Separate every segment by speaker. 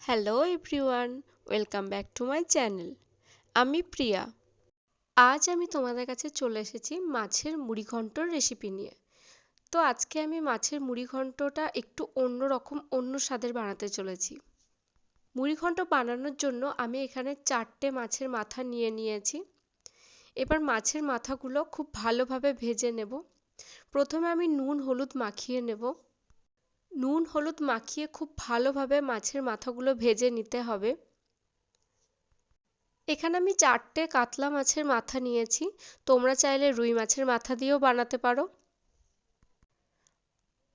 Speaker 1: Hello everyone, welcome back to my channel. আমি প্রিয়া। আজ আমি তোমাদের কাছে চলে এসেছি মাছের মুড়ি ঘন্টর রেসিপি নিয়ে। তো আজকে আমি মাছের মুড়ি ঘন্টটা একটু অন্যরকম অন্য স্বাদের বানাতে চলেছি। মুড়ি ঘন্ট বানানোর জন্য আমি এখানে 4টে মাছের মাথা নিয়ে নিয়েছি। এবার মাছের মাথাগুলো খুব ভালোভাবে ভেজে নেব। প্রথমে আমি নুন হলুদ মাখিয়ে নেব। নুন হলুদ মাখিয়ে খুব ভালোভাবে মাছের মাথাগুলো ভেজে নিতে হবে। এখানে আমি 4টে কাতলা মাছের মাথা নিয়েছি। তোমরা চাইলে রুই মাছের মাথা দিয়েও বানাতে পারো।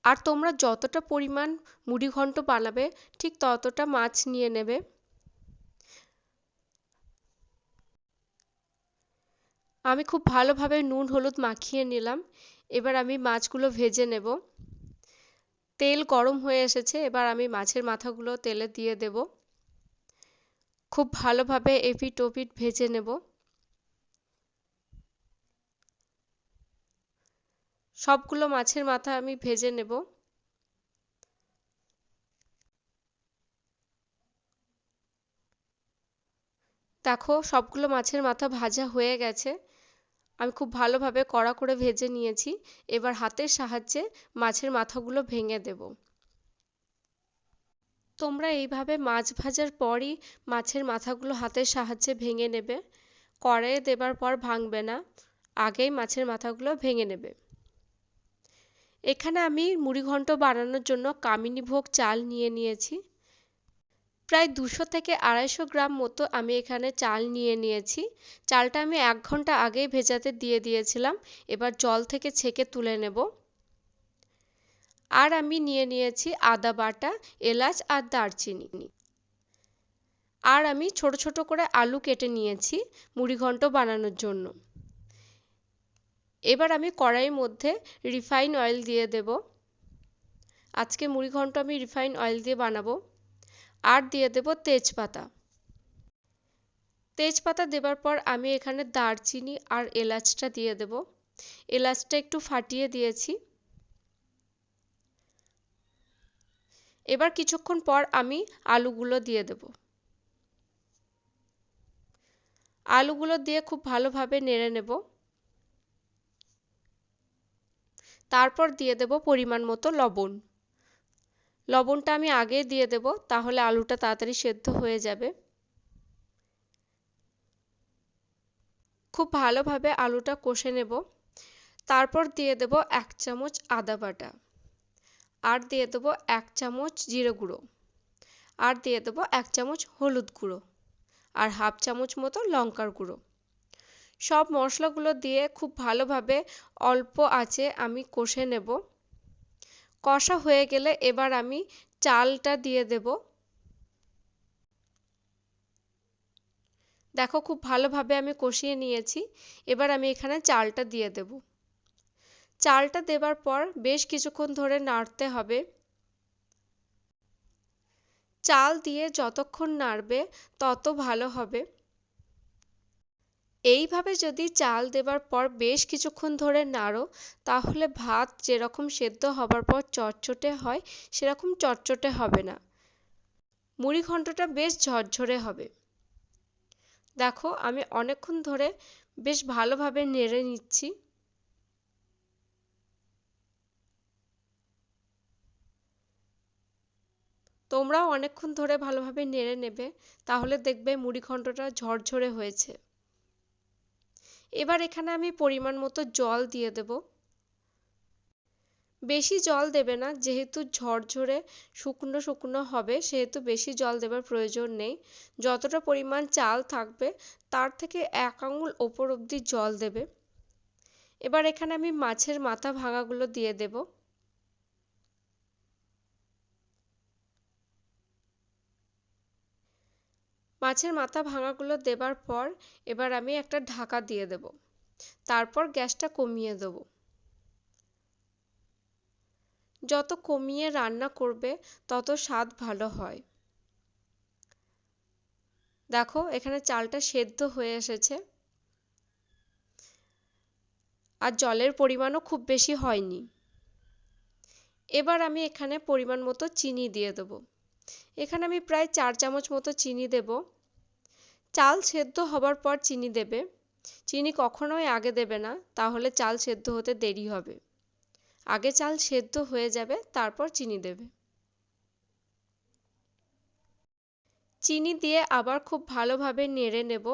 Speaker 1: আর তোমরা যতটা পরিমাণ মুড়ি ঘন্ট বানাবে ঠিক ততটা মাছ নিয়ে নেবে। আমি খুব ভালোভাবে নুন হলুদ মাখিয়ে নিলাম। এবার আমি মাছগুলো ভেজে নেব। তেল গরম হয়ে এসেছে, এবার আমি মাছের মাথাগুলো তেলে দিয়ে দেব। খুব ভালোভাবে এপিট ওপিট ভেজে নেব। সবগুলো মাছের মাথা আমি ভেজে নেব। দেখো সবগুলো মাছের মাথা ভাজা হয়ে গেছে। আমি খুব ভালোভাবে কড়া করে ভেজে নিয়েছি। এবার হাতের সাহায্যে মাছের মাথাগুলো ভেঙে দেব। তোমরা এইভাবে মাছ ভাজার পরই মাছের মাথাগুলো হাতের সাহায্যে ভেঙে নেবে। কড়াইয়ে দেবার পর ভাঙবে না, আগেই মাছের মাথাগুলো ভেঙে নেবে। এখানে আমি মুড়ি ঘন্ট বানানোর জন্য কামিনী ভোগ চাল নিয়ে নিয়েছি। প্রায় 200 থেকে 250 গ্রাম মতো আমি এখানে চাল নিয়ে নিয়েছি। চালটা আমি 1 ঘন্টা আগেই ভেজাতে দিয়ে দিয়েছিলাম। এবার জল থেকে ছেঁকে তুলে নেব। আর আমি নিয়ে নিয়েছি আদা বাটা, এলাচ আর দারচিনি। আর আমি ছোট ছোট করে আলু কেটে নিয়েছি মুড়ি ঘন্ট বানানোর জন্য। এবার আমি কড়াইয়ের মধ্যে রিফাইন অয়েল দিয়ে দেব। আজকে মুড়ি ঘন্ট আমি রিফাইন অয়েল দিয়ে বানাবো। আর দিয়ে দেব তেজপাতা। তেজপাতা দেবার পর আমি এখানে দারচিনি আর এলাচটা দিয়ে দেব। এলাচটা একটু ফাটিয়ে দিয়েছি। এবার কিছুক্ষণ পর আমি আলুগুলো দিয়ে দেব। আলুগুলো দিয়ে খুব ভালোভাবে নেড়ে নেব। তারপর দিয়ে দেব পরিমাণ মতো লবণ। লবণটা আমি আগে দিয়ে দেব, তাহলে আলুটা তাড়াতাড়ি সেদ্ধ হয়ে যাবে। খুব ভালোভাবে আলুটা কষে নেব। তারপর দিয়ে দেব 1 চামচ আদা বাটা। আর দিয়ে দেব 1 চামচ জিরে গুঁড়ো। আর দিয়ে দেব 1 চামচ হলুদ গুঁড়ো। আর হাফ চামচ মতো লঙ্কার গুঁড়ো। সব মশলাগুলো দিয়ে খুব ভালোভাবে অল্প আঁচে আমি কষে নেব। কষা হয়ে গেলে এবার আমি চালটা দিয়ে দেব। দেখো খুব ভালোভাবে আমি কষিয়ে নিয়েছি। এবার আমি এখানে চালটা দিয়ে দেব। চালটা দেবার পর বেশ কিছুক্ষণ ধরে নাড়তে হবে। চাল দিয়ে যতক্ষণ নাড়বে তত ভালো হবে। এইভাবে যদি চাল দেবার পর বেশ কিছুক্ষণ ধরে নাড়ো, তাহলে ভাত যেরকম সেদ্ধ হবার পর চটচটে হয় সেরকম চটচটে হবে না। মুড়ি ঘন্টটা বেশ ঝরঝরে হবে। দেখো আমি অনেকক্ষণ ধরে বেশ ভালোভাবে নেড়ে নিচ্ছি। তোমরাও অনেকক্ষণ ধরে ভালোভাবে নেড়ে নেবে, তাহলে দেখবে মুড়ি ঘন্টটা ঝরঝরে হয়েছে। এবার এখানে আমি পরিমাণ মতো জল দিয়ে দেব। বেশি জল দেবে না, যেহেতু ঝরঝরে শুকনো শুকনো হবে সেহেতু বেশি জল দেবার প্রয়োজন নেই। যতটা পরিমাণ চাল থাকবে তার থেকে 1 আঙুল ওপর অবধি জল দেবে। এবার এখানে আমি মাছের মাথা ভাঙাগুলো দিয়ে দেব। মাছের মাথা ভাঙাগুলো দেবার পর এবার আমি একটা ঢাকা দিয়ে দেব। তারপর গ্যাসটা কমিয়ে দেব। যত কমিয়ে রান্না করবে তত স্বাদ ভালো হয়। দেখো এখানে চালটা সেদ্ধ হয়ে এসেছে। আর জলের পরিমাণও খুব বেশি হয়নি। এবার আমি এখানে পরিমাণ মতো চিনি দিয়ে দেব। এখানে আমি প্রায় 4 চামচ মতো চিনি দেব। চাল সেদ্ধ হবার পর চিনি দেবে। চিনি কখনোই আগে দেবে না, তাহলে চাল সেদ্ধ হতে দেরি হবে। আগে চাল সেদ্ধ হয়ে যাবে, তারপর চিনি দেবে। চিনি দিয়ে আবার খুব ভালোভাবে নেড়ে নেব।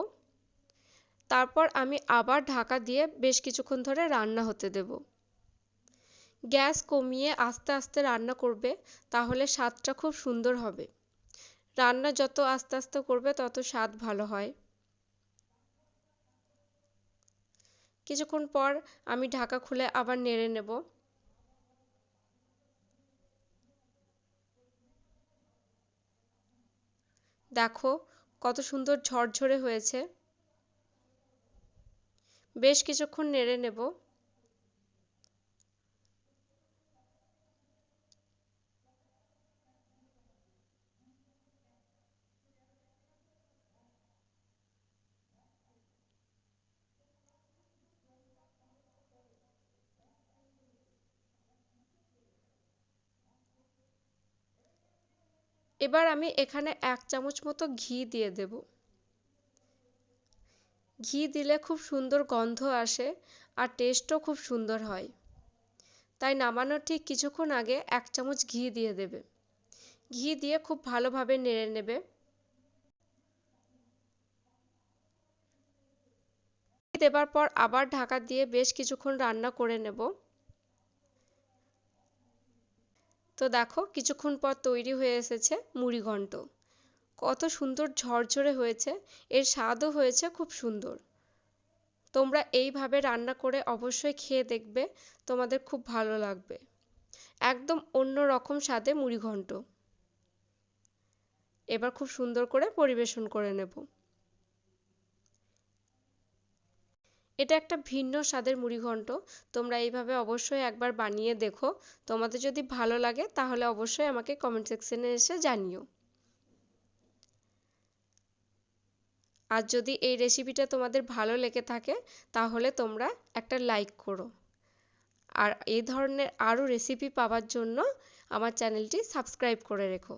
Speaker 1: তারপর আমি আবার ঢাকা দিয়ে বেশ কিছুক্ষণ ধরে রান্না হতে দেব। গ্যাস কমিয়ে আস্তে আস্তে রান্না করবে, তাহলে স্বাদটা খুব সুন্দর হবে। রান্না যত আস্তে আস্তে করবে তত স্বাদ ভালো হয়। কিছুক্ষণ পর আমি ঢাকা খুলে আবার নেড়ে নেব। দেখো কত সুন্দর ঝরঝরে হয়েছে। বেশ কিছুক্ষণ নেড়ে নেব। এবার আমি এখানে 1 চামচ মতো ঘি দিয়ে দেব। ঘি দিলে খুব সুন্দর গন্ধ আসে আর টেস্টও খুব সুন্দর হয়। তাই নামানোর ঠিক কিছুক্ষণ আগে 1 চামচ ঘি দিয়ে দেবে। ঘি দিয়ে খুব ভালোভাবে নেড়ে নেবে। ঘি দেবার পর আবার ঢাকা দিয়ে বেশ কিছুক্ষণ রান্না করে নেব। তো দেখো কিছুক্ষণ পর তৈরি হয়ে এসেছে মুড়ি ঘন্ট। কত সুন্দর ঝরঝরে হয়েছে, এর স্বাদও হয়েছে খুব সুন্দর। তোমরা এইভাবে রান্না করে অবশ্যই খেয়ে দেখবে, তোমাদের খুব ভালো লাগবে। একদম অন্য রকম স্বাদে মুড়ি ঘন্ট। এবার খুব সুন্দর করে পরিবেশন করে নেব। এটা একটা ভিন্ন স্বাদের মুড়ি ঘন্ট। তোমরা এইভাবে অবশ্যই একবার বানিয়ে দেখো। তোমাদের যদি ভালো লাগে তাহলে অবশ্যই আমাকে কমেন্ট সেকশনে এসে জানিও। আর যদি এই রেসিপিটা তোমাদের ভালো লেগে থাকে তাহলে তোমরা একটা লাইক করো। আর এই ধরনের আরও রেসিপি পাওয়ার জন্য আমার চ্যানেলটি সাবস্ক্রাইব করে রেখো।